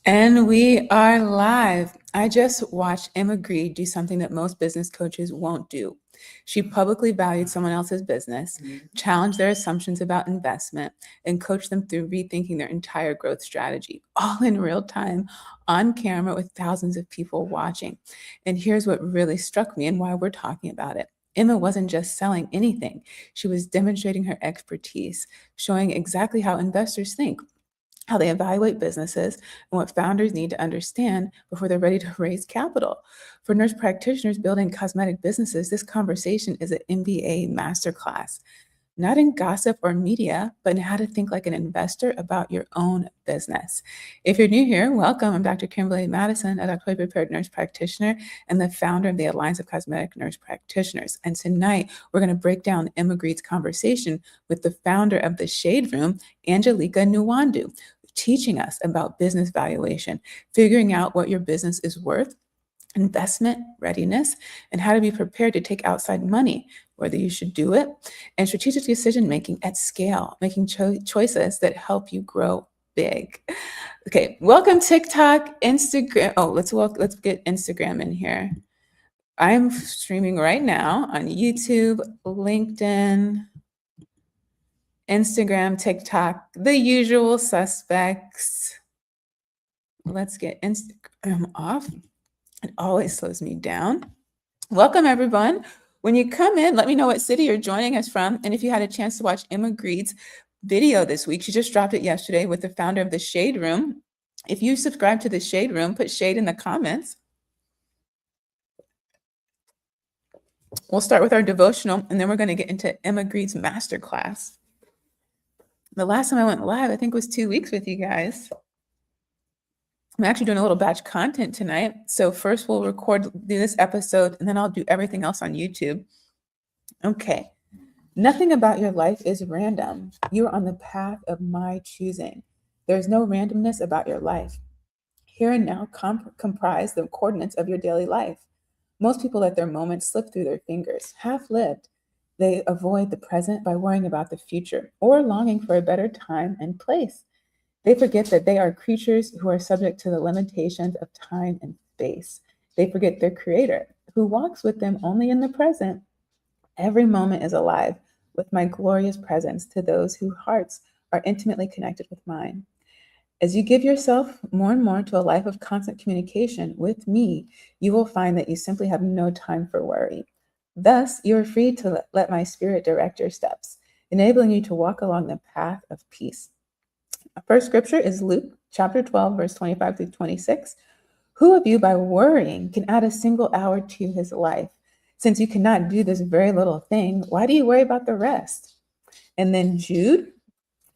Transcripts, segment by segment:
And we are live. I just watched Emma Grede do something that most business coaches won't do. She publicly valued someone else's business, challenged their assumptions about investment, and coached them through rethinking their entire growth strategy, all in real time on camera with thousands of people watching. And here's what really struck me and why we're talking about it. Emma wasn't just selling anything, she was demonstrating her expertise, showing exactly how investors think, how they evaluate businesses, and what founders need to understand before they're ready to raise capital. For nurse practitioners building cosmetic businesses, this conversation is an MBA masterclass, not in gossip or media, but in how to think like an investor about your own business. If you're new here, welcome. I'm Dr. Kimberly Madison, a doctorally prepared nurse practitioner and the founder of the Alliance of Cosmetic Nurse Practitioners. And tonight, we're going to break down Emma Grede's conversation with the founder of the Shade Room, Angelica Nwandu, teaching us about business valuation, figuring out what your business is worth, investment readiness, and how to be prepared to take outside money, whether you should do it, and strategic decision making at scale, making choices that help you grow big. Okay, welcome TikTok, Instagram. Oh, let's get Instagram in here. I'm streaming right now on YouTube, LinkedIn, Instagram, TikTok, the usual suspects. Let's get Instagram off. It always slows me down. Welcome, everyone. When you come in, let me know what city you're joining us from. And if you had a chance to watch Emma Grede's video this week, she just dropped it yesterday with the founder of the Shade Room. If you subscribe to the Shade Room, put shade in the comments. We'll start with our devotional, and then we're going to get into Emma Grede's masterclass. The last time I went live, I think, was 2 weeks with you guys. I'm actually doing a little batch content tonight. So first we'll do this episode, and then I'll do everything else on YouTube. Okay. Nothing about your life is random. You are on the path of my choosing. There's no randomness about your life. Here and now comprise the coordinates of your daily life. Most people let their moments slip through their fingers, half lived. They avoid the present by worrying about the future or longing for a better time and place. They forget that they are creatures who are subject to the limitations of time and space. They forget their creator, who walks with them only in the present. Every moment is alive with my glorious presence to those whose hearts are intimately connected with mine. As you give yourself more and more to a life of constant communication with me, you will find that you simply have no time for worry. Thus, you are free to let my spirit direct your steps, enabling you to walk along the path of peace. Our first scripture is Luke chapter 12, verse 25 through 26. Who of you by worrying can add a single hour to his life? Since you cannot do this very little thing, why do you worry about the rest? And then Jude,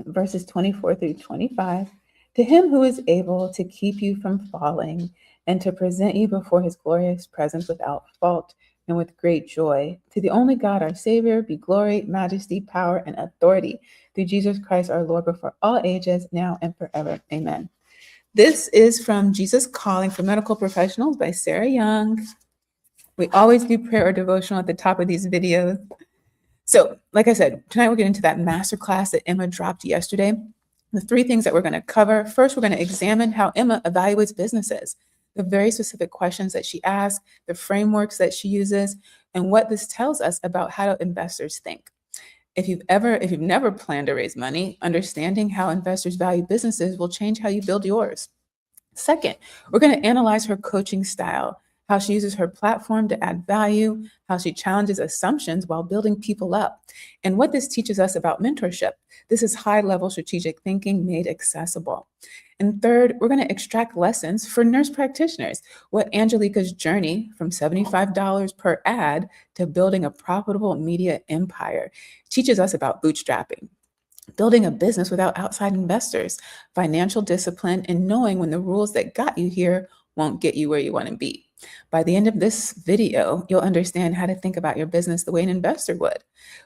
verses 24 through 25. To him who is able to keep you from falling and to present you before his glorious presence without fault and with great joy, to the only God, our Savior, be glory, majesty, power, and authority through Jesus Christ our Lord, before all ages, now and forever. Amen. This is from Jesus Calling for Medical Professionals by Sarah Young. We always do prayer or devotional at the top of these videos. So, like I said, tonight we're getting into that masterclass that Emma dropped yesterday. The 3 things that we're going to cover. First, we're going to examine how Emma evaluates businesses, the very specific questions that she asks, the frameworks that she uses, and what this tells us about how investors think. If you've never planned to raise money, understanding how investors value businesses will change how you build yours. Second, we're going to analyze her coaching style, how she uses her platform to add value, how she challenges assumptions while building people up, and what this teaches us about mentorship. This is high-level strategic thinking made accessible. And third, we're going to extract lessons for nurse practitioners, what Angelica's journey from $75 per ad to building a profitable media empire teaches us about bootstrapping, building a business without outside investors, financial discipline, and knowing when the rules that got you here won't get you where you want to be. By the end of this video, you'll understand how to think about your business the way an investor would,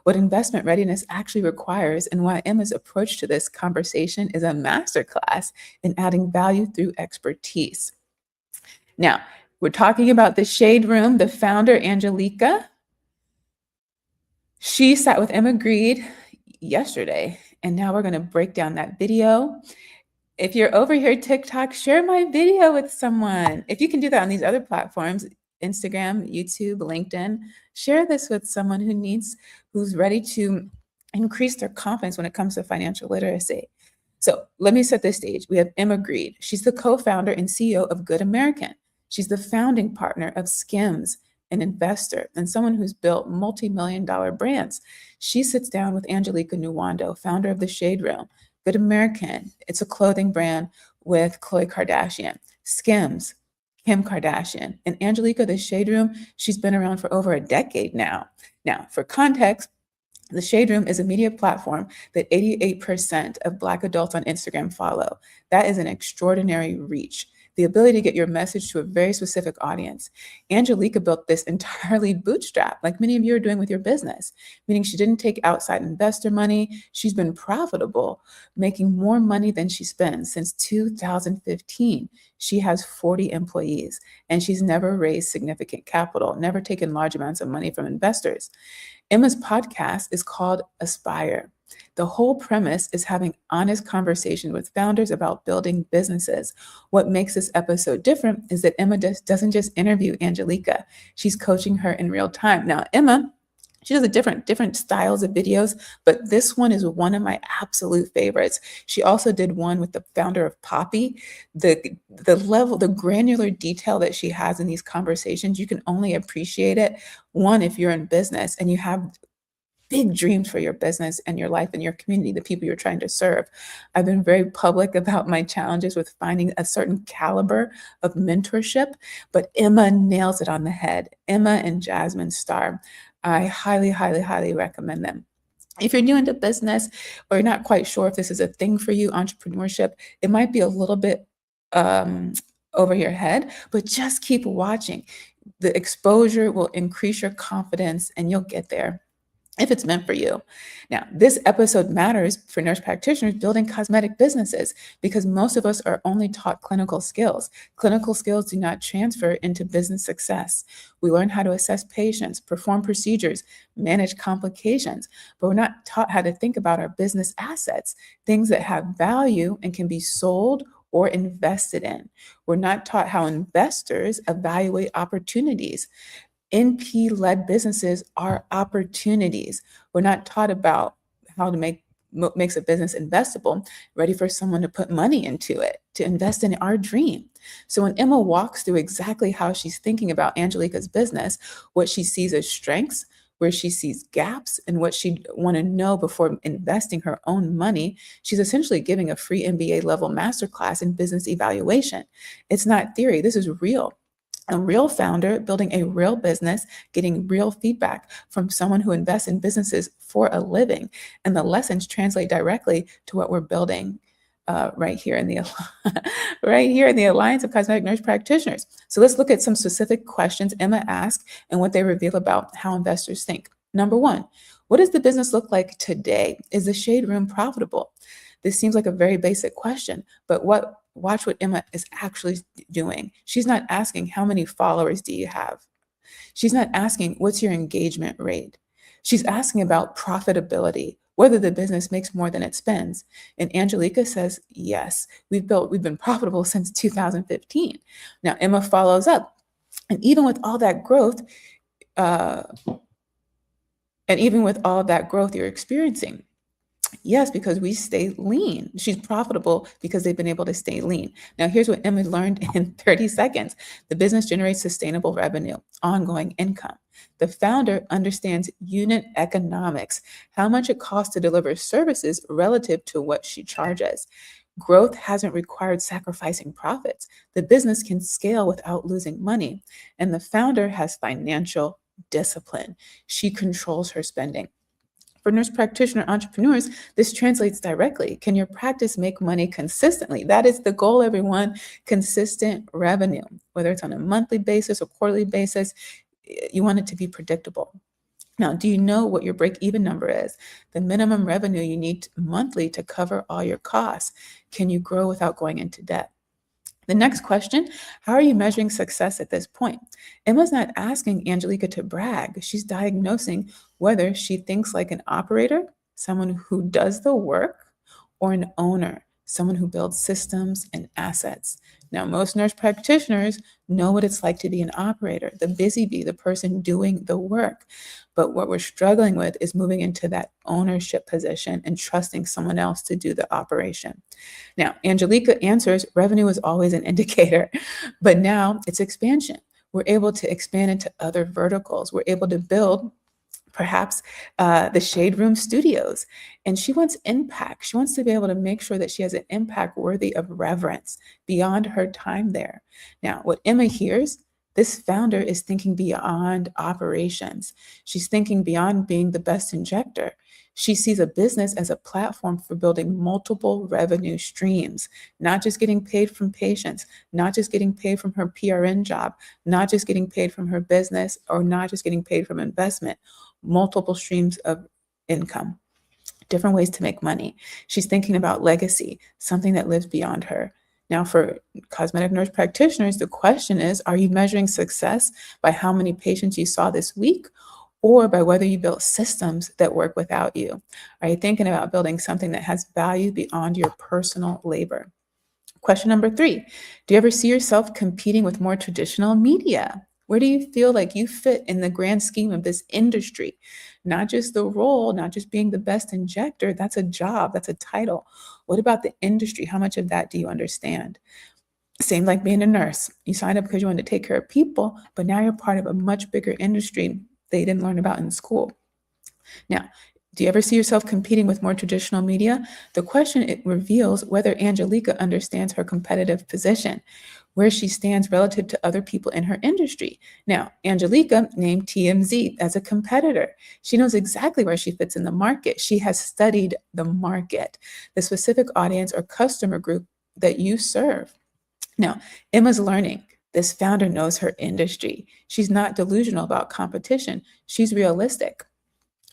what investment readiness actually requires, and why Emma's approach to this conversation is a masterclass in adding value through expertise. Now, we're talking about the Shade Room, the founder, Angelica. She sat with Emma Grede yesterday, and now we're going to break down that video. If you're over here TikTok, share my video with someone. If you can do that on these other platforms, Instagram, YouTube, LinkedIn, share this with someone who's ready to increase their confidence when it comes to financial literacy. So let me set the stage. We have Emma Grede. She's the co-founder and CEO of Good American. She's the founding partner of Skims, an investor and someone who's built multi-million-dollar brands. She sits down with Angelica Nwandu, founder of The Shade Room. Good American, it's a clothing brand with Khloe Kardashian. Skims, Kim Kardashian. And Angelica, The Shade Room, she's been around for over a decade now. Now, for context, The Shade Room is a media platform that 88% of Black adults on Instagram follow. That is an extraordinary reach. The ability to get your message to a very specific audience. Angelica built this entirely bootstrap, like many of you are doing with your business, meaning she didn't take outside investor money. She's been profitable, making more money than she spends since 2015. She has 40 employees, and she's never raised significant capital, never taken large amounts of money from investors. Emma's podcast is called Aspire. The whole premise is having honest conversation with founders about building businesses. What makes this episode different is that Emma doesn't just interview Angelica, she's coaching her in real time. Now, Emma, she does a different styles of videos, but this one is one of my absolute favorites. She also did one with the founder of Poppy. The granular detail that she has in these conversations, you can only appreciate it, one, if you're in business and you have big dreams for your business and your life and your community, the people you're trying to serve. I've been very public about my challenges with finding a certain caliber of mentorship, but Emma nails it on the head. Emma and Jasmine Star. I highly, highly, highly recommend them. If you're new into business or you're not quite sure if this is a thing for you, entrepreneurship, it might be a little bit over your head, but just keep watching. The exposure will increase your confidence and you'll get there if it's meant for you. Now, this episode matters for nurse practitioners building cosmetic businesses because most of us are only taught clinical skills. Clinical skills do not transfer into business success. We learn how to assess patients, perform procedures, manage complications, but we're not taught how to think about our business assets, things that have value and can be sold or invested in. We're not taught how investors evaluate opportunities. NP-led businesses are opportunities. We're not taught about how to makes a business investable, ready for someone to put money into it, to invest in our dream. So when Emma walks through exactly how she's thinking about Angelica's business, what she sees as strengths, where she sees gaps, and what she'd want to know before investing her own money, she's essentially giving a free MBA level masterclass in business evaluation. It's not theory, this is real. A real founder building a real business, getting real feedback from someone who invests in businesses for a living. And the lessons translate directly to what we're building right here in the Alliance of Cosmetic Nurse Practitioners. So let's look at some specific questions Emma asked and what they reveal about how investors think. Number one, what does the business look like today? Is the Shade Room profitable? This seems like a very basic question, but watch what Emma is actually doing. She's not asking how many followers do you have. She's not asking what's your engagement rate. She's asking about profitability, whether the business makes more than it spends. And Angelica says, yes, we've been profitable since 2015. Now Emma follows up, and even with all that growth, you're experiencing. Yes, because we stay lean. She's profitable because they've been able to stay lean. Now, here's what Emma learned in 30 seconds. The business generates sustainable revenue, ongoing income. The founder understands unit economics, how much it costs to deliver services relative to what she charges. Growth hasn't required sacrificing profits. The business can scale without losing money. And the founder has financial discipline. She controls her spending. For nurse practitioner entrepreneurs, this translates directly. Can your practice make money consistently? That is the goal, everyone. Consistent revenue, whether it's on a monthly basis or quarterly basis, you want it to be predictable. Now, do you know what your break-even number is? The minimum revenue you need monthly to cover all your costs. Can you grow without going into debt? The next question, how are you measuring success at this point? Emma's not asking Angelica to brag. She's diagnosing whether she thinks like an operator, someone who does the work, or an owner, someone who builds systems and assets. Now, most nurse practitioners know what it's like to be an operator, the busy bee, the person doing the work. But what we're struggling with is moving into that ownership position and trusting someone else to do the operation. Now, Angelica answers revenue is always an indicator, but now it's expansion. We're able to expand into other verticals. We're able to build perhaps the Shade Room Studios. And she wants impact. She wants to be able to make sure that she has an impact worthy of reverence beyond her time there. Now, what Emma hears, this founder is thinking beyond operations. She's thinking beyond being the best injector. She sees a business as a platform for building multiple revenue streams, not just getting paid from patients, not just getting paid from her PRN job, not just getting paid from her business, or not just getting paid from investment, multiple streams of income, different ways to make money. She's thinking about legacy, something that lives beyond her. Now, for cosmetic nurse practitioners, the question is, are you measuring success by how many patients you saw this week, or by whether you built systems that work without you? Are you thinking about building something that has value beyond your personal labor? Question number 3, do you ever see yourself competing with more traditional media? Where do you feel like you fit in the grand scheme of this industry? Not just the role, not just being the best injector, that's a job, that's a title. What about the industry? How much of that do you understand? Same like being a nurse. You signed up because you wanted to take care of people, but now you're part of a much bigger industry they didn't learn about in school. Now, do you ever see yourself competing with more traditional media? The question, it reveals whether Angelica understands her competitive position, where she stands relative to other people in her industry. Now, Angelica named TMZ as a competitor. She knows exactly where she fits in the market. She has studied the market, the specific audience or customer group that you serve. Now, Emma's learning. This founder knows her industry. She's not delusional about competition. She's realistic.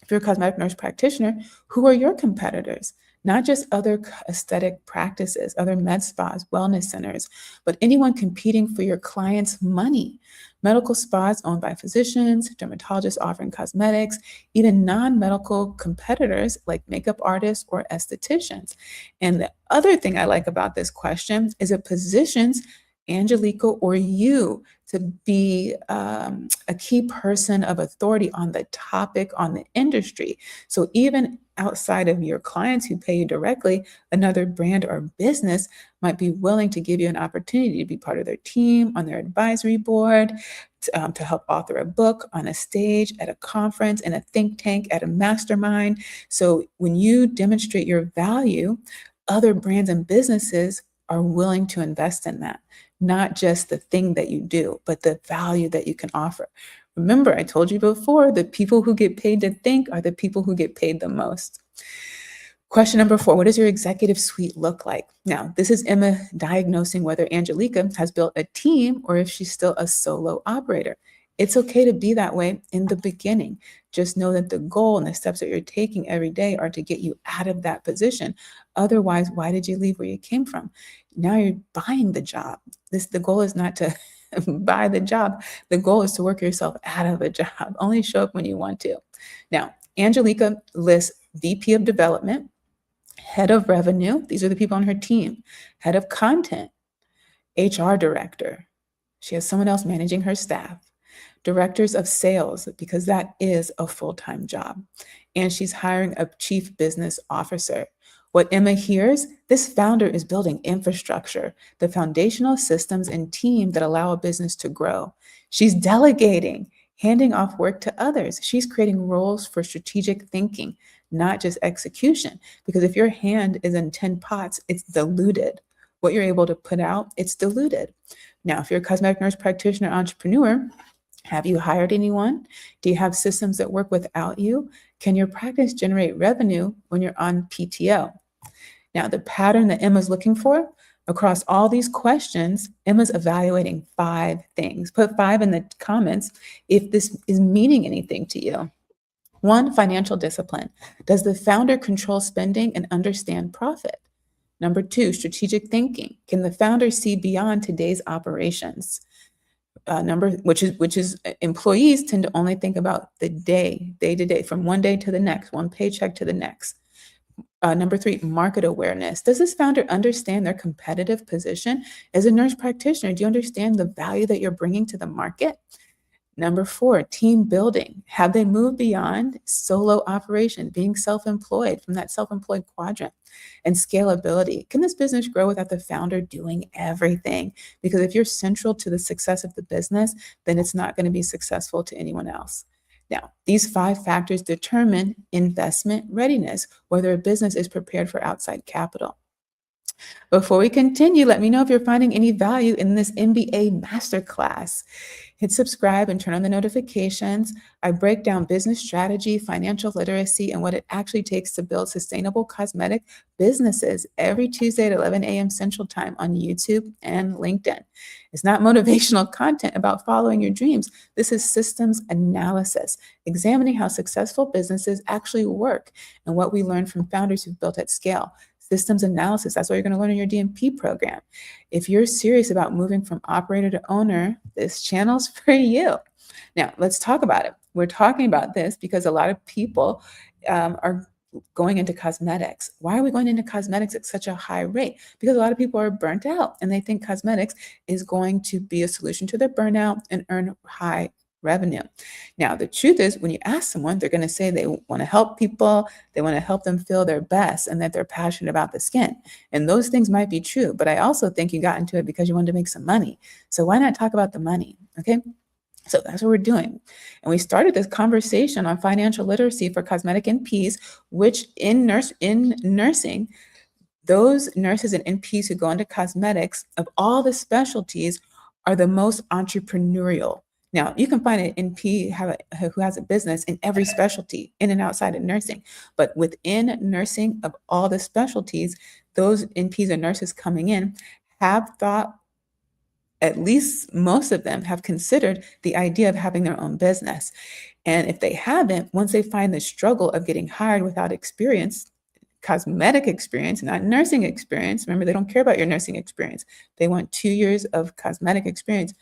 If you're a cosmetic nurse practitioner, who are your competitors? Not just other aesthetic practices, other med spas, wellness centers, but anyone competing for your client's money. Medical spas owned by physicians, dermatologists offering cosmetics, even non-medical competitors like makeup artists or estheticians. And the other thing I like about this question is it positions Angelica or you to be a key person of authority on the topic, on the industry. So even outside of your clients who pay you directly, another brand or business might be willing to give you an opportunity to be part of their team, on their advisory board, to help author a book, on a stage, at a conference, in a think tank, at a mastermind. So when you demonstrate your value, other brands and businesses are willing to invest in that. Not just the thing that you do, but the value that you can offer. Remember, I told you before, the people who get paid to think are the people who get paid the most. Question number 4, what does your executive suite look like? Now, this is Emma diagnosing whether Angelica has built a team or if she's still a solo operator. It's okay to be that way in the beginning. Just know that the goal and the steps that you're taking every day are to get you out of that position. Otherwise, why did you leave where you came from? Now you're buying the job. The goal is not to buy the job. The goal is to work yourself out of a job. Only show up when you want to. Now, Angelica lists VP of development, head of revenue. These are the people on her team. Head of content, HR director. She has someone else managing her staff. Directors of sales, because that is a full-time job. And she's hiring a chief business officer. What Emma hears, this founder is building infrastructure, the foundational systems and team that allow a business to grow. She's delegating, handing off work to others. She's creating roles for strategic thinking, not just execution. Because if your hand is in 10 pots, it's diluted. What you're able to put out, it's diluted. Now, if you're a cosmetic nurse practitioner, entrepreneur, have you hired anyone? Do you have systems that work without you? Can your practice generate revenue when you're on PTO? Now, the pattern that Emma's looking for across all these questions, Emma's evaluating 5 things. Put 5 in the comments if this is meaning anything to you. 1, financial discipline. Does the founder control spending and understand profit? Number 2, strategic thinking. Can the founder see beyond today's operations? Which is employees tend to only think about the day to day, from one day to the next, one paycheck to the next. Number three, market awareness. Does this founder understand their competitive position as a nurse practitioner? Do you understand the value that you're bringing to the market? Number four, team building. Have they moved beyond solo operation, being self-employed from that self-employed quadrant? And scalability. Can this business grow without the founder doing everything? Because if you're central to the success of the business, then it's not going to be successful to anyone else. Now, these 5 factors determine investment readiness, whether a business is prepared for outside capital. Before we continue, let me know if you're finding any value in this MBA Masterclass. Hit subscribe and turn on the notifications. I break down business strategy, financial literacy, and what it actually takes to build sustainable cosmetic businesses every Tuesday at 11 a.m. Central Time on YouTube and LinkedIn. It's not motivational content about following your dreams. This is systems analysis, examining how successful businesses actually work and what we learn from founders who've built at scale. Systems analysis, that's what you're going to learn in your DMP program. If you're serious about moving from operator to owner, this channel's for you. Now, let's talk about it. We're talking about this because a lot of people are going into cosmetics. Why are we going into cosmetics at such a high rate? Because a lot of people are burnt out and they think cosmetics is going to be a solution to their burnout and earn high revenue. Now, the truth is, when you ask someone, they're going to say they want to help people, they want to help them feel their best, and that they're passionate about the skin. And those things might be true, but I also think you got into it because you wanted to make some money. So why not talk about the money? Okay. So that's what we're doing. And we started this conversation on financial literacy for cosmetic NPs, which in nursing, those nurses and NPs who go into cosmetics of all the specialties are the most entrepreneurial. Now, you can find an NP who has a business in every specialty, in and outside of nursing. But within nursing of all the specialties, those NPs and nurses coming in have thought, at least most of them have considered the idea of having their own business. And if they haven't, once they find the struggle of getting hired without experience, cosmetic experience, not nursing experience. Remember, they don't care about your nursing experience. They want 2 years of cosmetic experience.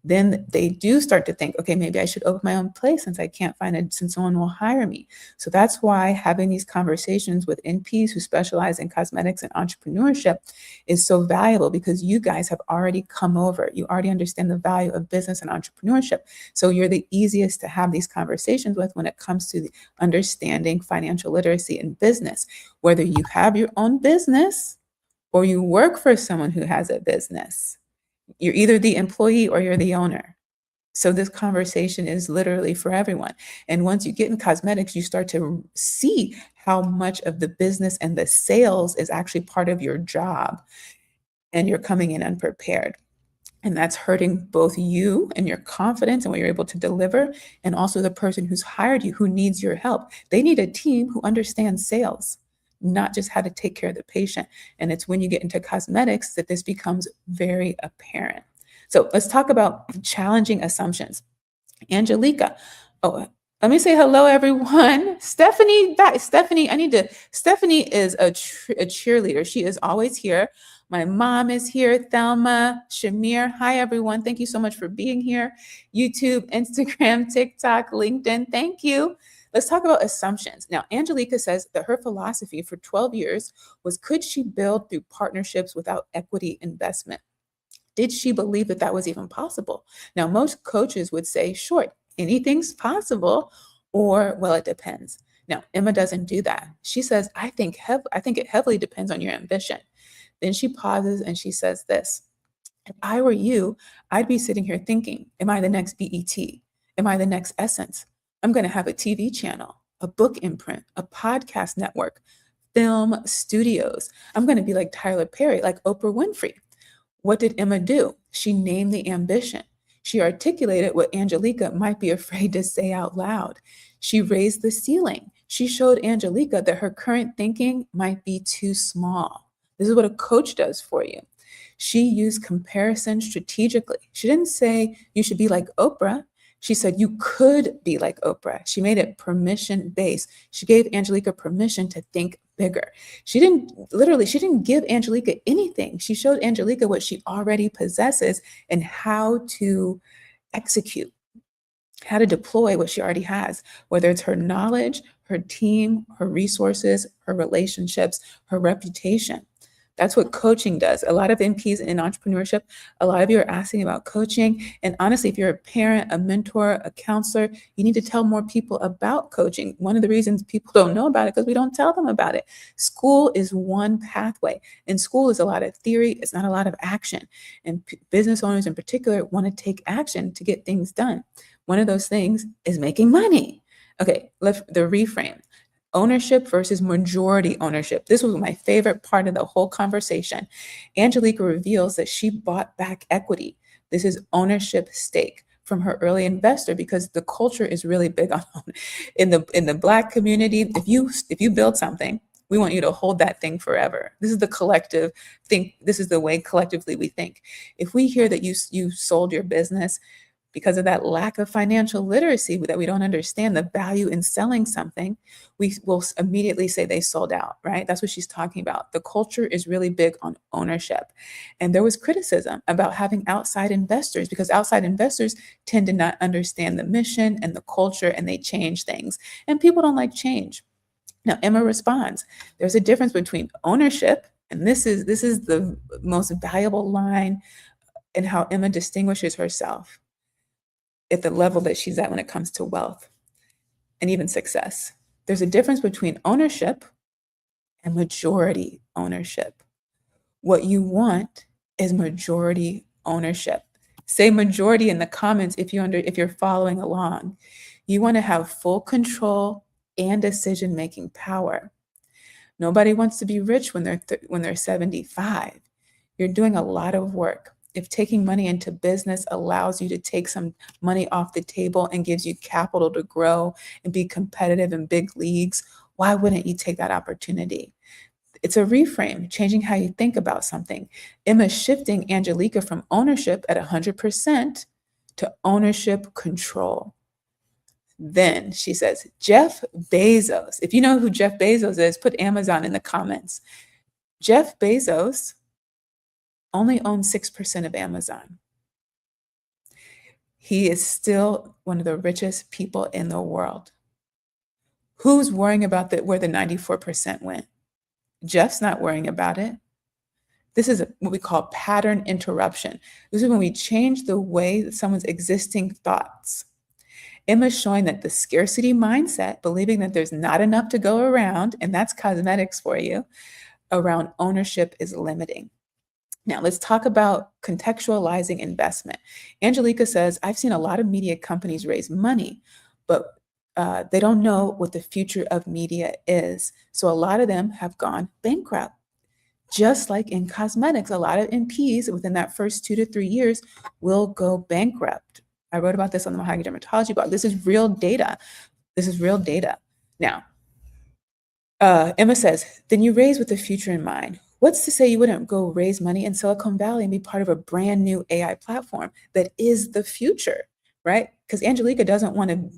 Then they do start to think, okay, maybe I should open my own place since someone will hire me. So that's why having these conversations with NPs who specialize in cosmetics and entrepreneurship is so valuable, because you guys have already come over. You already understand the value of business and entrepreneurship. So you're the easiest to have these conversations with when it comes to understanding financial literacy in business. Whether you have your own business or you work for someone who has a business, you're either the employee or you're the owner. So this conversation is literally for everyone. And once you get in cosmetics, you start to see how much of the business and the sales is actually part of your job, and you're coming in unprepared. And that's hurting both you and your confidence and what you're able to deliver, and also the person who's hired you, who needs your help. They need a team who understands sales, not just how to take care of the patient. And it's when you get into cosmetics that this becomes very apparent. So let's talk about challenging assumptions. Angelica. Oh, let me say hello, everyone. Stephanie, Stephanie is a cheerleader. She is always here. My mom is here, Thelma, Shamir. Hi, everyone. Thank you so much for being here. YouTube, Instagram, TikTok, LinkedIn. Thank you. Let's talk about assumptions. Now, Angelica says that her philosophy for 12 years was, could she build through partnerships without equity investment? Did she believe that that was even possible? Now, most coaches would say, sure, anything's possible, or, well, it depends. Now, Emma doesn't do that. She says, I think it heavily depends on your ambition. Then she pauses and she says this: if I were you, I'd be sitting here thinking, am I the next BET? Am I the next Essence? I'm going to have a TV channel, a book imprint, a podcast network, film studios. I'm going to be like Tyler Perry, like Oprah Winfrey. What did Emma do? She named the ambition. She articulated what Angelica might be afraid to say out loud. She raised the ceiling. She showed Angelica that her current thinking might be too small. This is what a coach does for you. She used comparison strategically. She didn't say you should be like Oprah. She said you could be like Oprah. She made it permission-based. She gave Angelica permission to think bigger. She didn't give Angelica anything. She showed Angelica what she already possesses and how to execute, how to deploy what she already has, whether it's her knowledge, her team, her resources, her relationships, her reputation. That's what coaching does. A lot of MPs in entrepreneurship, a lot of you are asking about coaching. And honestly, if you're a parent, a mentor, a counselor, you need to tell more people about coaching. One of the reasons people don't know about it because we don't tell them about it. School is one pathway. And school is a lot of theory. It's not a lot of action. And business owners in particular want to take action to get things done. One of those things is making money. Okay, the reframe. Ownership versus majority ownership. This was my favorite part of the whole conversation. Angelica reveals that she bought back equity. This is ownership stake from her early investor because the culture is really big on in the Black community. If you build something, we want you to hold that thing forever. This is the collective think. This is the way collectively we think. If we hear that you sold your business because of that lack of financial literacy, that we don't understand the value in selling something, we will immediately say they sold out, right? That's what she's talking about. The culture is really big on ownership. And there was criticism about having outside investors because outside investors tend to not understand the mission and the culture, and they change things. And people don't like change. Now, Emma responds, there's a difference between ownership, and this is the most valuable line in how Emma distinguishes herself at the level that she's at when it comes to wealth and even success. There's a difference between ownership and majority ownership. What you want is majority ownership. Say majority in the comments if you're following along. You want to have full control and decision-making power. Nobody wants to be rich when they're 75. You're doing a lot of work. If taking money into business allows you to take some money off the table and gives you capital to grow and be competitive in big leagues, why wouldn't you take that opportunity? It's a reframe, changing how you think about something. Emma's shifting Angelica from ownership at 100% to ownership control. Then she says, Jeff Bezos. If you know who Jeff Bezos is, put Amazon in the comments. Jeff Bezos only owns 6% of Amazon. He is still one of the richest people in the world. Who's worrying about where the 94% went? Jeff's not worrying about it. This is what we call pattern interruption. This is when we change the way that someone's existing thoughts. Emma's showing that the scarcity mindset, believing that there's not enough to go around, and that's cosmetics for you, around ownership is limiting. Now, let's talk about contextualizing investment. Angelica says, I've seen a lot of media companies raise money, but they don't know what the future of media is. So a lot of them have gone bankrupt. Just like in cosmetics, a lot of MPs within that first 2 to 3 years will go bankrupt. I wrote about this on the Mahogany Dermatology blog. This is real data. This is real data. Now, Emma says, then you raise with the future in mind. What's to say you wouldn't go raise money in Silicon Valley and be part of a brand new AI platform that is the future, right? Because Angelica doesn't want to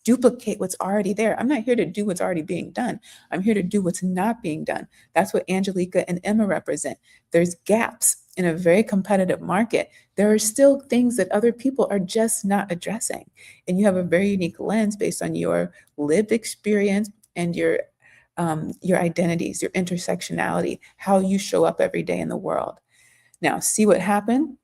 duplicate what's already there. I'm not here to do what's already being done. I'm here to do what's not being done. That's what Angelica and Emma represent. There's gaps in a very competitive market. There are still things that other people are just not addressing. And you have a very unique lens based on your lived experience and your identities, your intersectionality, how you show up every day in the world. Now, see what happened?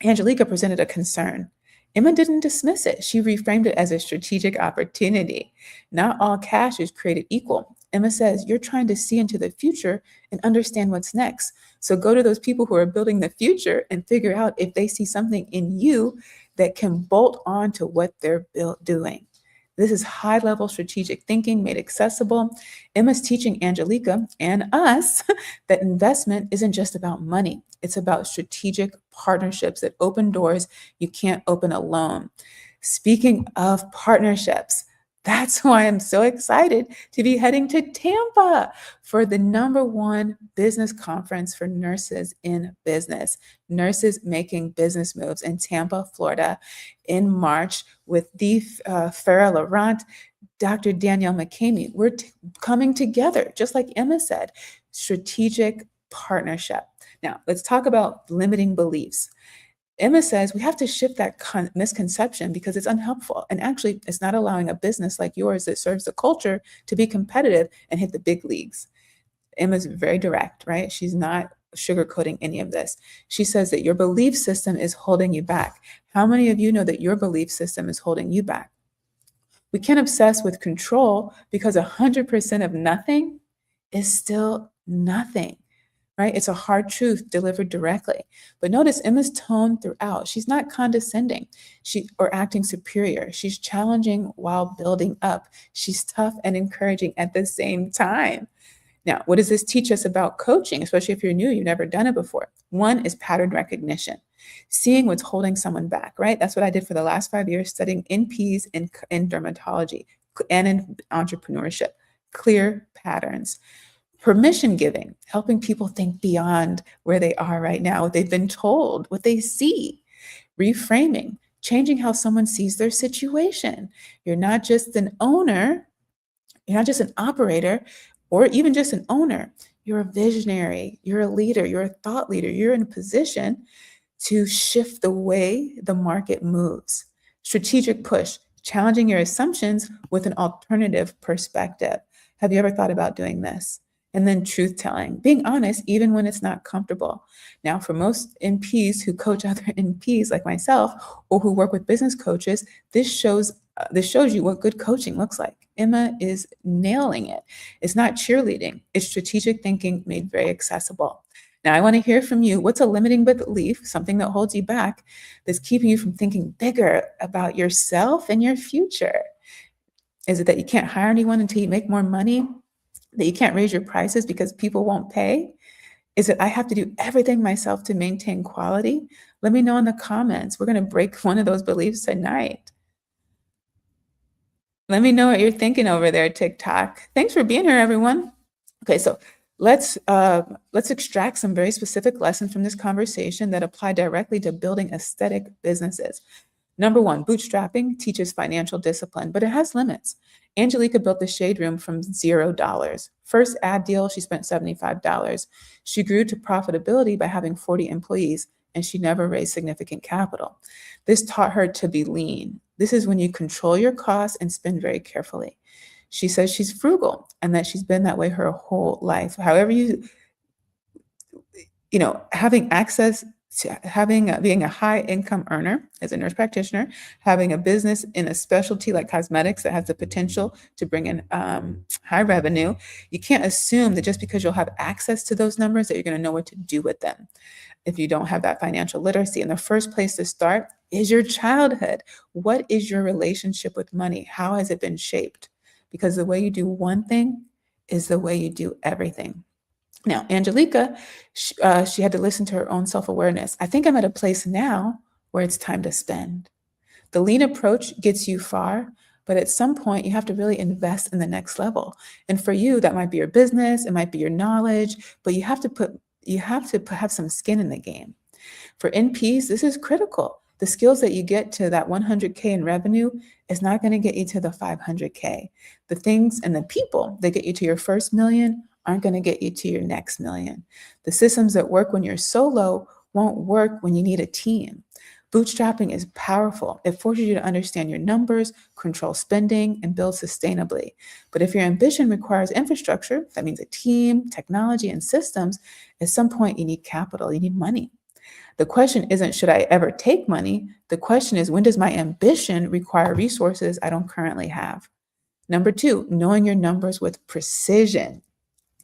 Angelica presented a concern. Emma didn't dismiss it. She reframed it as a strategic opportunity. Not all cash is created equal. Emma says, you're trying to see into the future and understand what's next. So go to those people who are building the future and figure out if they see something in you that can bolt on to what they're doing. This is high-level strategic thinking made accessible. Emma's teaching Angelica and us that investment isn't just about money. It's about strategic partnerships that open doors you can't open alone. Speaking of partnerships, that's why I'm so excited to be heading to Tampa for the #1 business conference for nurses in business, nurses making business moves in Tampa, Florida in March with the Farah Laurent, Dr. Danielle McCamey. We're coming together, just like Emma said, strategic partnership. Now, let's talk about limiting beliefs. Emma says we have to shift that misconception because it's unhelpful. And actually, it's not allowing a business like yours that serves the culture to be competitive and hit the big leagues. Emma's very direct, right? She's not sugarcoating any of this. She says that your belief system is holding you back. How many of you know that your belief system is holding you back? We can't obsess with control because 100% of nothing is still nothing, right? It's a hard truth delivered directly. But notice Emma's tone throughout. She's not condescending or acting superior. She's challenging while building up. She's tough and encouraging at the same time. Now, what does this teach us about coaching, especially if you're new, you've never done it before? One is pattern recognition, seeing what's holding someone back, right? That's what I did for the last 5 years, studying NPs in dermatology and in entrepreneurship, clear patterns. Permission giving, helping people think beyond where they are right now, what they've been told, what they see. Reframing, changing how someone sees their situation. You're not just an owner, you're not just an operator, or even just an owner. You're a visionary, you're a leader, you're a thought leader. You're in a position to shift the way the market moves. Strategic push, challenging your assumptions with an alternative perspective. Have you ever thought about doing this? And then truth telling, being honest even when it's not comfortable. Now, for most NPs who coach other NPs like myself or who work with business coaches, this shows you what good coaching looks like. Emma is nailing it. It's not cheerleading. It's strategic thinking made very accessible. Now, I want to hear from you. What's a limiting belief, something that holds you back, that's keeping you from thinking bigger about yourself and your future? Is it that you can't hire anyone until you make more money? That you can't raise your prices because people won't pay? Is it I have to do everything myself to maintain quality? Let me know in the comments. We're going to break one of those beliefs tonight. Let me know what you're thinking over there, TikTok. Thanks for being here, everyone. Okay, so let's extract some very specific lessons from this conversation that apply directly to building aesthetic businesses. Number one, bootstrapping teaches financial discipline, but it has limits. Angelica built the Shade Room from $0. First ad deal, she spent $75. She grew to profitability by having 40 employees, and she never raised significant capital. This taught her to be lean. This is when you control your costs and spend very carefully. She says she's frugal and that she's been that way her whole life. However, having access to being a high income earner as a nurse practitioner, having a business in a specialty like cosmetics that has the potential to bring in high revenue, you can't assume that just because you'll have access to those numbers that you're going to know what to do with them if you don't have that financial literacy. And the first place to start is your childhood. What is your relationship with money? How has it been shaped? Because the way you do one thing is the way you do everything. Now, Angelica, she had to listen to her own self-awareness. I think I'm at a place now where it's time to spend. The lean approach gets you far, but at some point you have to really invest in the next level. And for you, that might be your business, it might be your knowledge, but you have to have some skin in the game. For NPs, this is critical. The skills that you get to that 100K in revenue is not going to get you to the 500K. The things and the people that get you to your first million aren't going to get you to your next million. The systems that work when you're solo won't work when you need a team. Bootstrapping is powerful. It forces you to understand your numbers, control spending, and build sustainably. But if your ambition requires infrastructure, that means a team, technology, and systems, at some point you need capital, you need money. The question isn't, should I ever take money? The question is, when does my ambition require resources I don't currently have? Number two, knowing your numbers with precision.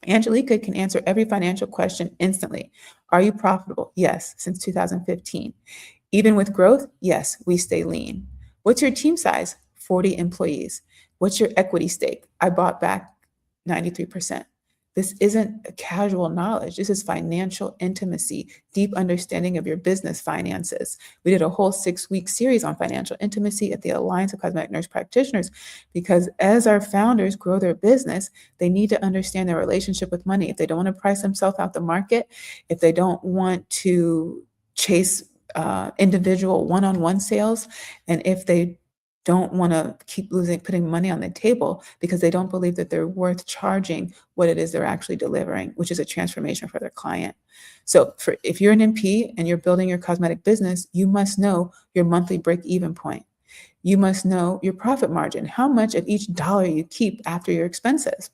Angelica can answer every financial question instantly. Are you profitable? Yes, since 2015. Even with growth? Yes, we stay lean. What's your team size? 40 employees. What's your equity stake? I bought back 93%. This isn't a casual knowledge. This is financial intimacy, deep understanding of your business finances. We did a whole 6-week series on financial intimacy at the Alliance of Cosmetic Nurse Practitioners, because as our founders grow their business, they need to understand their relationship with money. If they don't want to price themselves out the market, if they don't want to chase individual one-on-one sales, and if they don't want to keep putting money on the table because they don't believe that they're worth charging what it is they're actually delivering, which is a transformation for their client. So if you're an NP and you're building your cosmetic business, you must know your monthly break-even point. You must know your profit margin, how much of each dollar you keep after your expenses.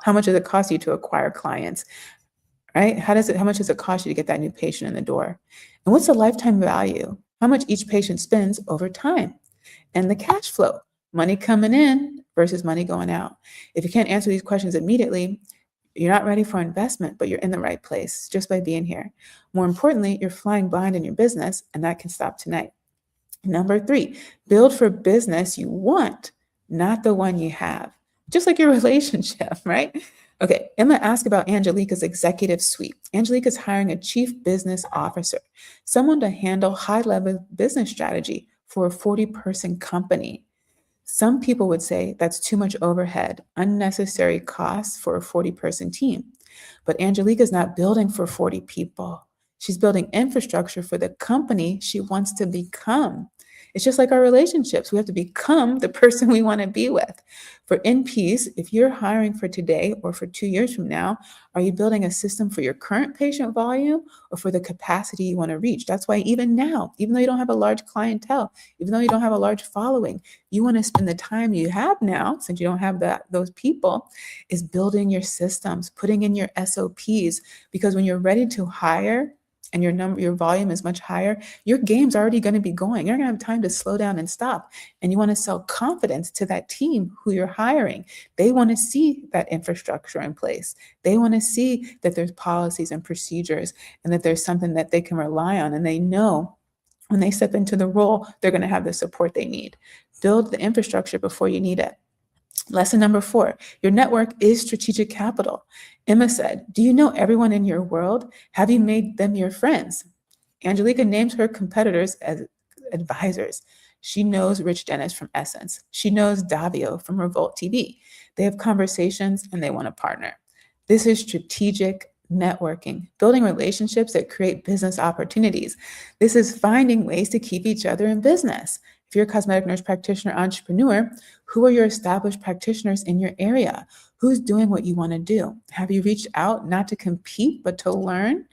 How much does it cost you to acquire clients, right? How much does it cost you to get that new patient in the door? And what's the lifetime value? How much each patient spends over time? And the cash flow, money coming in versus money going out. If you can't answer these questions immediately, you're not ready for investment, but you're in the right place just by being here. More importantly, you're flying blind in your business, and that can stop tonight. Number 3, build for business you want, not the one you have. Just like your relationship, right? Okay, Emma asked about Angelica's executive suite. Angelica's hiring a chief business officer, someone to handle high-level business strategy for a 40-person company. Some people would say that's too much overhead, unnecessary costs for a 40-person team. But Angelica's not building for 40 people. She's building infrastructure for the company she wants to become. It's just like our relationships. We have to become the person we want to be with. For NPs, if you're hiring for today or for 2 years from now, are you building a system for your current patient volume or for the capacity you want to reach? That's why even now, even though you don't have a large clientele, even though you don't have a large following, you want to spend the time you have now, since you don't have those people, is building your systems, putting in your SOPs, because when you're ready to hire and your volume is much higher, your game's already going to be going. You're going to have time to slow down and stop. And you want to sell confidence to that team who you're hiring. They want to see that infrastructure in place. They want to see that there's policies and procedures and that there's something that they can rely on. And they know when they step into the role, they're going to have the support they need. Build the infrastructure before you need it. Lesson number 4, your network is strategic capital. Emma said, do you know everyone in your world? Have you made them your friends? Angelica names her competitors as advisors. She knows Rich Dennis from Essence. She knows Davio from Revolt TV. They have conversations and they want to partner. This is strategic networking, building relationships that create business opportunities. This is finding ways to keep each other in business. If you're a cosmetic nurse practitioner entrepreneur, who are your established practitioners in your area? Who's doing what you want to do? Have you reached out not to compete, but to learn?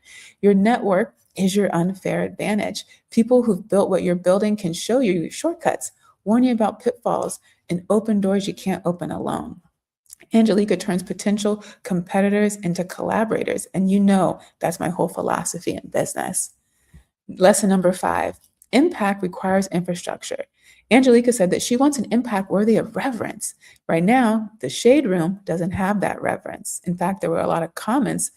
Your network is your unfair advantage. People who've built what you're building can show you shortcuts, warn you about pitfalls, and open doors you can't open alone. Angelica turns potential competitors into collaborators, and you know that's my whole philosophy in business. Lesson number 5, impact requires infrastructure. Angelica said that she wants an impact worthy of reverence. Right now, the Shade Room doesn't have that reverence. In fact, there were a lot of comments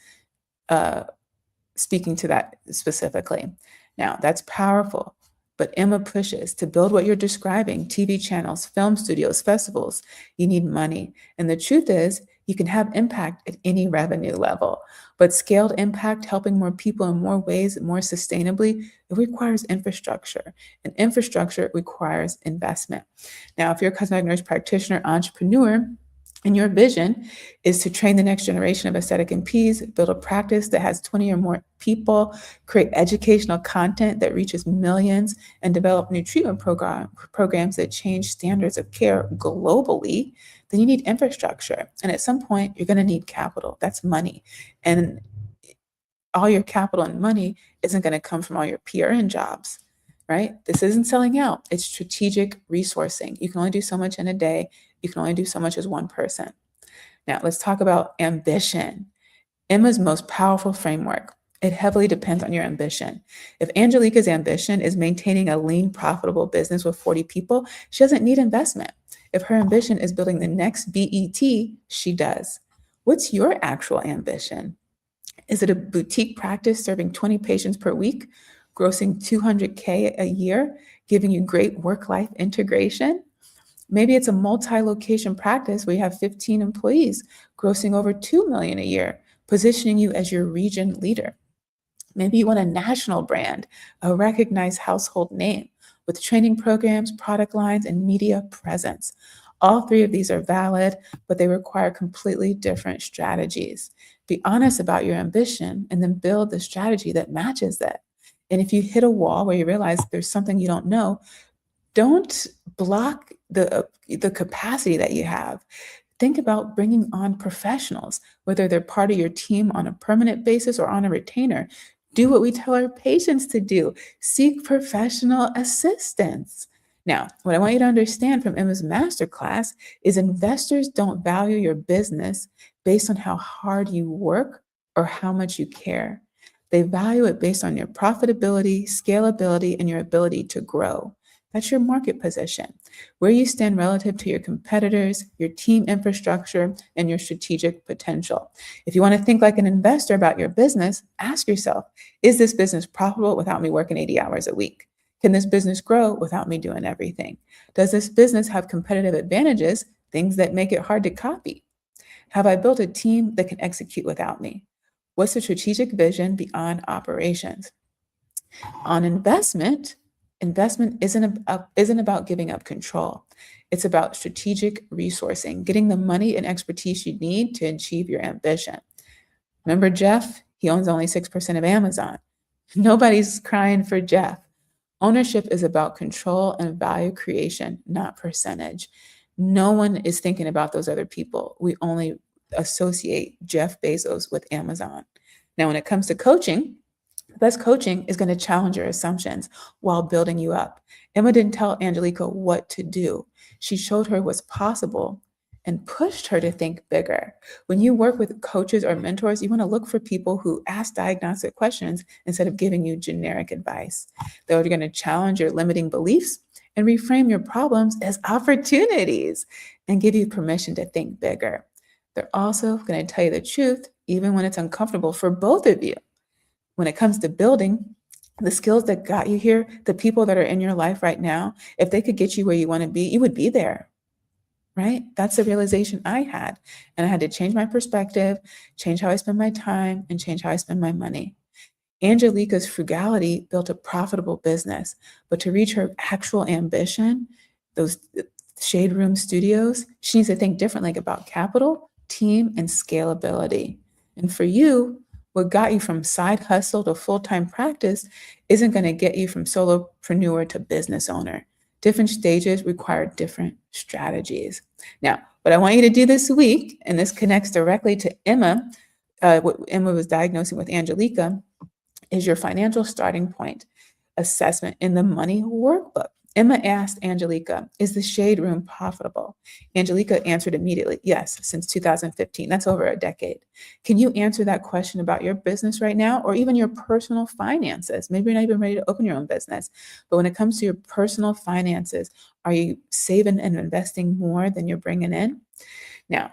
speaking to that specifically. Now, that's powerful, but Emma pushes to build what you're describing, TV channels, film studios, festivals. You need money. And the truth is, you can have impact at any revenue level, but scaled impact, helping more people in more ways, more sustainably, it requires infrastructure, and infrastructure requires investment. Now, if you're a cosmetic nurse practitioner, entrepreneur, and your vision is to train the next generation of aesthetic NPs, build a practice that has 20 or more people, create educational content that reaches millions, and develop new treatment programs that change standards of care globally, then you need infrastructure. And at some point, you're going to need capital. That's money. And all your capital and money isn't going to come from all your PRN jobs, right? This isn't selling out. It's strategic resourcing. You can only do so much in a day. You can only do so much as one person. Now, let's talk about ambition. Emma's most powerful framework. It heavily depends on your ambition. If Angelica's ambition is maintaining a lean, profitable business with 40 people, she doesn't need investment. If her ambition is building the next BET, she does. What's your actual ambition? Is it a boutique practice serving 20 patients per week, grossing $200K a year, giving you great work-life integration? Maybe it's a multi-location practice where you have 15 employees, grossing over $2 million a year, positioning you as your region leader. Maybe you want a national brand, a recognized household name with training programs, product lines, and media presence. All 3 of these are valid, but they require completely different strategies. Be honest about your ambition and then build the strategy that matches that. And if you hit a wall where you realize there's something you don't know, Don't block the capacity that you have. Think about bringing on professionals, whether they're part of your team on a permanent basis or on a retainer. Do what we tell our patients to do. Seek professional assistance. Now, what I want you to understand from Emma's masterclass is investors don't value your business based on how hard you work or how much you care. They value it based on your profitability, scalability, and your ability to grow. That's your market position, where you stand relative to your competitors, your team infrastructure, and your strategic potential. If you want to think like an investor about your business, ask yourself, is this business profitable without me working 80 hours a week? Can this business grow without me doing everything? Does this business have competitive advantages, things that make it hard to copy? Have I built a team that can execute without me? What's the strategic vision beyond operations? On investment isn't about giving up control. It's about strategic resourcing, getting the money and expertise you need to achieve your ambition. Remember Jeff? He owns only 6% of Amazon. Nobody's crying for Jeff. Ownership is about control and value creation, not percentage. No one is thinking about those other people. We only associate Jeff Bezos with Amazon. Now, when it comes to coaching, the best coaching is going to challenge your assumptions while building you up. Emma didn't tell Angelica what to do. She showed her what's possible and pushed her to think bigger. When you work with coaches or mentors, you want to look for people who ask diagnostic questions instead of giving you generic advice. They're going to challenge your limiting beliefs and reframe your problems as opportunities and give you permission to think bigger. They're also going to tell you the truth, even when it's uncomfortable for both of you. When it comes to building, the skills that got you here, the people that are in your life right now, if they could get you where you want to be, you would be there, right? That's the realization I had. And I had to change my perspective, change how I spend my time, and change how I spend my money. Angelica's frugality built a profitable business, but to reach her actual ambition, those shade room studios, she needs to think differently about capital, team, and scalability. And for you, what got you from side hustle to full-time practice isn't going to get you from solopreneur to business owner. Different stages require different strategies. Now, what I want you to do this week, and this connects directly to Emma, what Emma was diagnosing with Angelica, is your financial starting point assessment in the Money Workbook. Emma asked Angelica, is the shade room profitable? Angelica answered immediately, yes, since 2015. That's over a decade. Can you answer that question about your business right now, or even your personal finances? Maybe you're not even ready to open your own business, but when it comes to your personal finances, are you saving and investing more than you're bringing in? Now,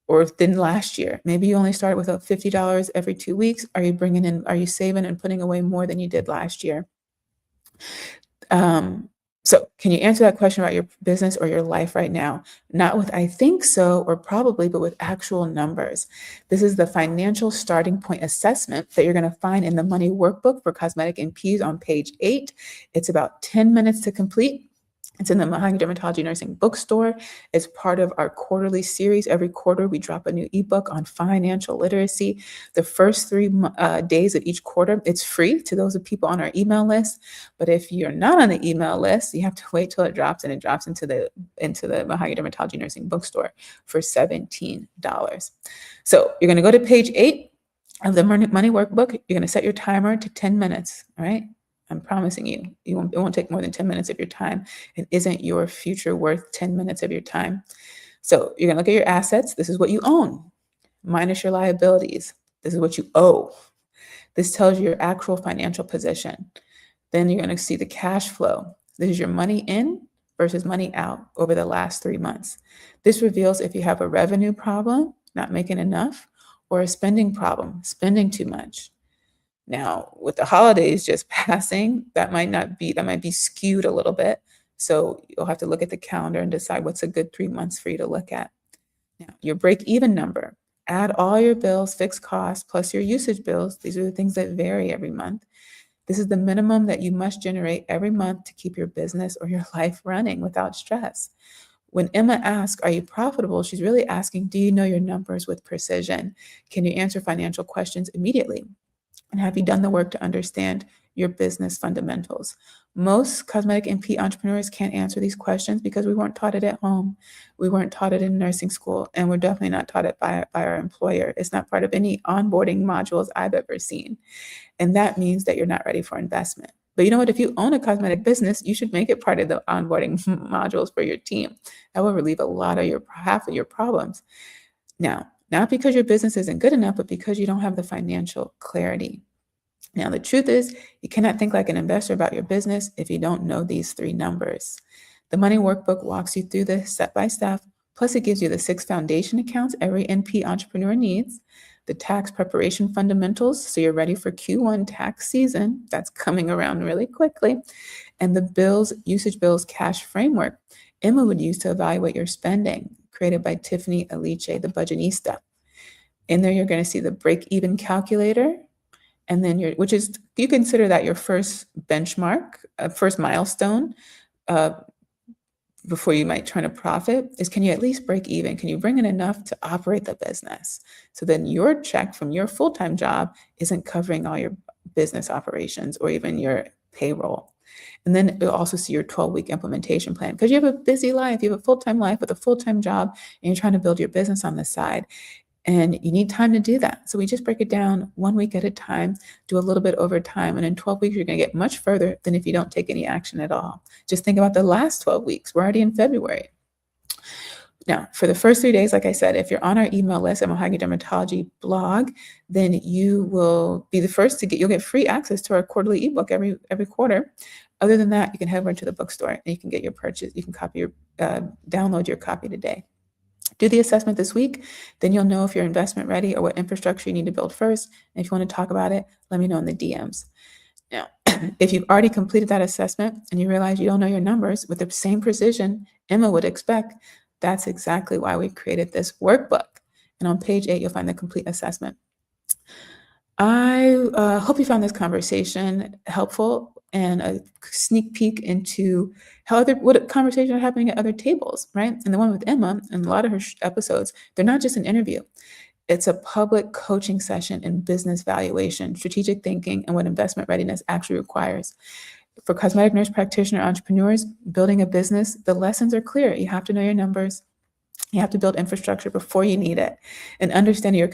or than last year. Maybe you only started with $50 every 2 weeks. Are you saving and putting away more than you did last year? So can you answer that question about your business or your life right now? Not with I think so or probably, but with actual numbers. This is the financial starting point assessment that you're going to find in the Money Workbook for Cosmetic NPs on page 8. It's about 10 minutes to complete. It's in the Mahogany Dermatology Nursing bookstore. It's part of our quarterly series. Every quarter, we drop a new ebook on financial literacy. The first 3 days of each quarter, it's free to those of people on our email list. But if you're not on the email list, you have to wait till it drops, and it drops into the Mahogany Dermatology Nursing bookstore for $17. So you're going to go to page 8 of the Money Workbook. You're going to set your timer to 10 minutes, all right? I'm promising you, it won't take more than 10 minutes of your time. And isn't your future worth 10 minutes of your time? So you're going to look at your assets. This is what you own, minus your liabilities. This is what you owe. This tells you your actual financial position. Then you're going to see the cash flow. This is your money in versus money out over the last 3 months. This reveals if you have a revenue problem, not making enough, or a spending problem, spending too much. Now, with the holidays just passing, that might be skewed a little bit. So you'll have to look at the calendar and decide what's a good 3 months for you to look at. Now, your break-even number, add all your bills, fixed costs, plus your usage bills. These are the things that vary every month. This is the minimum that you must generate every month to keep your business or your life running without stress. When Emma asks, are you profitable? She's really asking, do you know your numbers with precision? Can you answer financial questions immediately? And have you done the work to understand your business fundamentals. Most cosmetic NP entrepreneurs can't answer these questions because we weren't taught it at home. We weren't taught it in nursing school, and we're definitely not taught it by our employer. It's not part of any onboarding modules I've ever seen. And that means that you're not ready for investment. But you know what? If you own a cosmetic business, you should make it part of the onboarding modules for your team. That will relieve half of your problems. Now, not because your business isn't good enough, but because you don't have the financial clarity. Now, the truth is, you cannot think like an investor about your business if you don't know these 3 numbers. The Money Workbook walks you through this step by step. Plus, it gives you the 6 foundation accounts every NP entrepreneur needs, the tax preparation fundamentals, so you're ready for Q1 tax season. That's coming around really quickly. And the usage bills cash framework Emma would use to evaluate your spending, created by Tiffany Aliche, the budgetista. In there, you're going to see the break-even calculator, and then you consider that your first benchmark, first milestone, before you might turn a profit, is can you at least break even? Can you bring in enough to operate the business? So then your check from your full-time job isn't covering all your business operations or even your payroll. And then you'll also see your 12-week implementation plan, because you have a busy life. You have a full-time life with a full-time job, and you're trying to build your business on the side. And you need time to do that. So we just break it down 1 week at a time, do a little bit over time. And in 12 weeks, you're going to get much further than if you don't take any action at all. Just think about the last 12 weeks. We're already in February. Now, for the first 3 days, like I said, if you're on our email list, Emma Grede Dermatology blog, then you will be the first you'll get free access to our quarterly ebook every quarter. Other than that, you can head over to the bookstore and you can get your purchase. You can download your copy today. Do the assessment this week, then you'll know if you're investment ready or what infrastructure you need to build first. And if you want to talk about it, let me know in the DMs. Now, if you've already completed that assessment and you realize you don't know your numbers with the same precision Emma would expect, that's exactly why we created this workbook. And on page 8, you'll find the complete assessment. I hope you found this conversation helpful and a sneak peek into what conversations are happening at other tables, right? And the one with Emma and a lot of her episodes, they're not just an interview. It's a public coaching session in business valuation, strategic thinking, and what investment readiness actually requires. For cosmetic nurse practitioner entrepreneurs, building a business, the lessons are clear. You have to know your numbers. You have to build infrastructure before you need it. And understanding your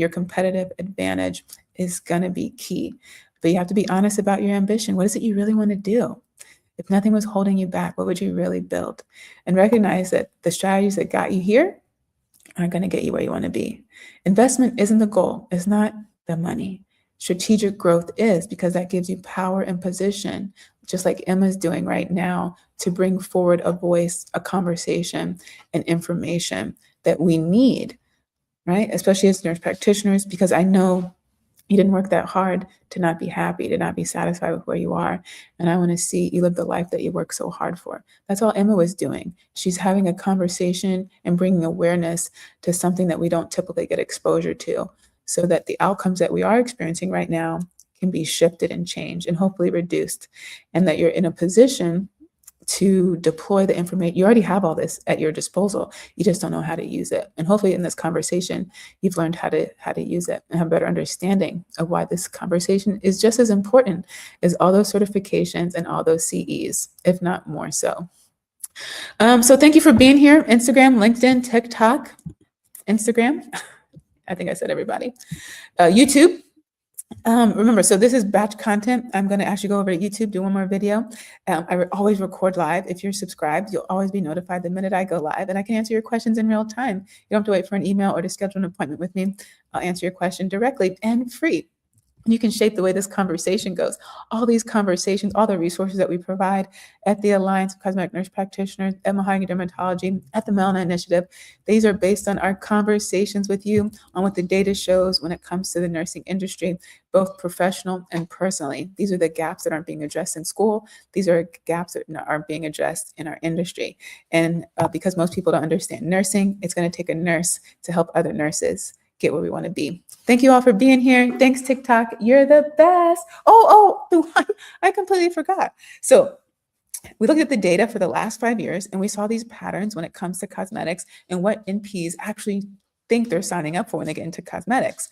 competitive advantage is going to be key. But you have to be honest about your ambition. What is it you really want to do? If nothing was holding you back, what would you really build? And recognize that the strategies that got you here aren't going to get you where you want to be. Investment isn't the goal. It's not the money. Strategic growth is, because that gives you power and position, just like Emma's doing right now, to bring forward a voice, a conversation, and information that we need, right? Especially as nurse practitioners, because I know you didn't work that hard to not be happy, to not be satisfied with where you are. And I want to see you live the life that you work so hard for. That's all Emma was doing. She's having a conversation and bringing awareness to something that we don't typically get exposure to, so that the outcomes that we are experiencing right now can be shifted and changed and hopefully reduced, and that you're in a position to deploy the information. You already have all this at your disposal. You just don't know how to use it. And hopefully in this conversation, you've learned how to use it and have a better understanding of why this conversation is just as important as all those certifications and all those CEs, if not more so. So thank you for being here. Instagram, LinkedIn, TikTok, Instagram. I think I said everybody. YouTube. Remember, so this is batch content. I'm going to actually go over to YouTube, do one more video. I always record live. If you're subscribed, you'll always be notified the minute I go live, and I can answer your questions in real time. You don't have to wait for an email or to schedule an appointment with me. I'll answer your question directly and free. You can shape the way this conversation goes. All these conversations, all the resources that we provide at the Alliance of Cosmetic Nurse Practitioners, Emma Grede Dermatology, at the Melana Initiative, these are based on our conversations with you on what the data shows when it comes to the nursing industry, both professional and personally. These are the gaps that aren't being addressed in school. These are gaps that aren't being addressed in our industry. And because most people don't understand nursing, it's going to take a nurse to help other nurses get where we want to be. Thank you all for being here. Thanks, TikTok. You're the best. I completely forgot. So we looked at the data for the last 5 years, and we saw these patterns when it comes to cosmetics and what NPs actually think they're signing up for when they get into cosmetics.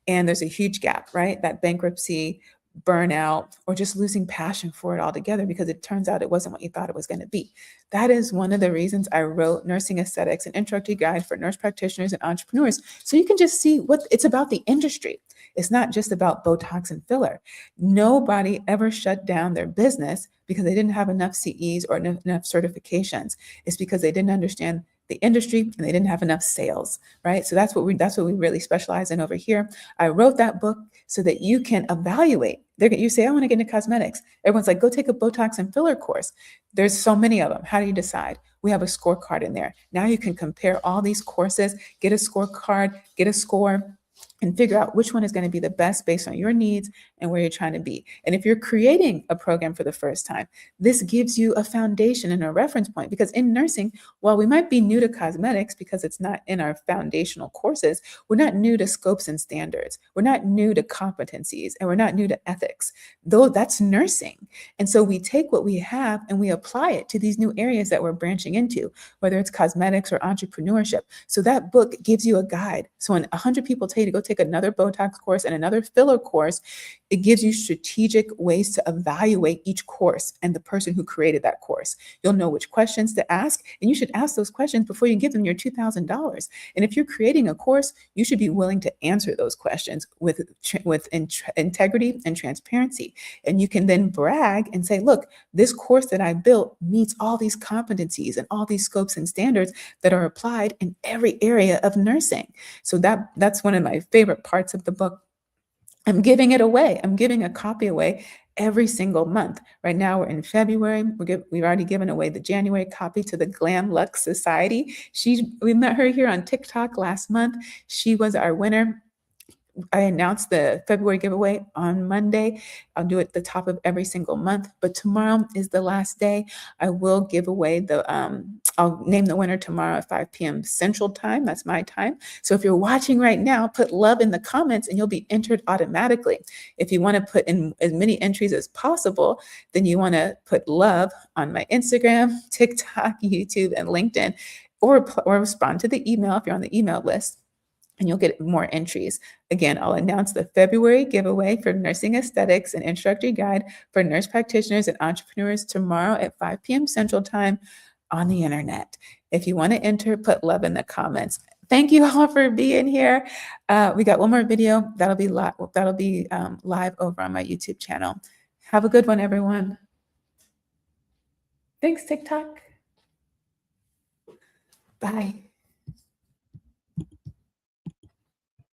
And there's a huge gap, right? That bankruptcy burnout, or just losing passion for it altogether because it turns out it wasn't what you thought it was going to be. That is one of the reasons I wrote Nursing Aesthetics, an introductory guide for nurse practitioners and entrepreneurs. So you can just see what it's about the industry. It's not just about Botox and filler. Nobody ever shut down their business because they didn't have enough CEs or enough certifications. It's because they didn't understand the industry and they didn't have enough sales, right? So that's what we really specialize in over here. I wrote that book so that you can evaluate. You say, I want to get into cosmetics. Everyone's like, go take a Botox and filler course. There's so many of them. How do you decide? We have a scorecard in there. Now you can compare all these courses, get a scorecard, get a score, and figure out which one is going to be the best based on your needs and where you're trying to be. And if you're creating a program for the first time, this gives you a foundation and a reference point, because in nursing, while we might be new to cosmetics because it's not in our foundational courses, we're not new to scopes and standards. We're not new to competencies, and we're not new to ethics. Though that's nursing. And so we take what we have and we apply it to these new areas that we're branching into, whether it's cosmetics or entrepreneurship. So that book gives you a guide. So when 100 people tell you to go take another Botox course and another filler course, it gives you strategic ways to evaluate each course and the person who created that course. You'll know which questions to ask, and you should ask those questions before you give them your $2,000. And if you're creating a course, you should be willing to answer those questions with integrity and transparency. And you can then brag and say, look, this course that I built meets all these competencies and all these scopes and standards that are applied in every area of nursing. So that's one of my favorite parts of the book. I'm giving it away. I'm giving a copy away every single month. Right now we're in February. We've already given away the January copy to the Glam Lux Society. We met her here on TikTok last month. She was our winner. I announced the February giveaway on Monday. I'll do it at the top of every single month, but tomorrow is the last day. I will give away I'll name the winner tomorrow at 5 p.m. Central Time. That's my time. So if you're watching right now, put love in the comments and you'll be entered automatically. If you want to put in as many entries as possible, then you want to put love on my Instagram, TikTok, YouTube, and LinkedIn, or respond to the email if you're on the email list, and you'll get more entries. Again, I'll announce the February giveaway for Nursing Aesthetics, an introductory guide for nurse practitioners and entrepreneurs, tomorrow at 5 p.m. Central Time on the internet. If you want to enter, put love in the comments. Thank you all for being here. We got one more video that'll be live over on my YouTube channel. Have a good one, everyone. Thanks, TikTok. Bye.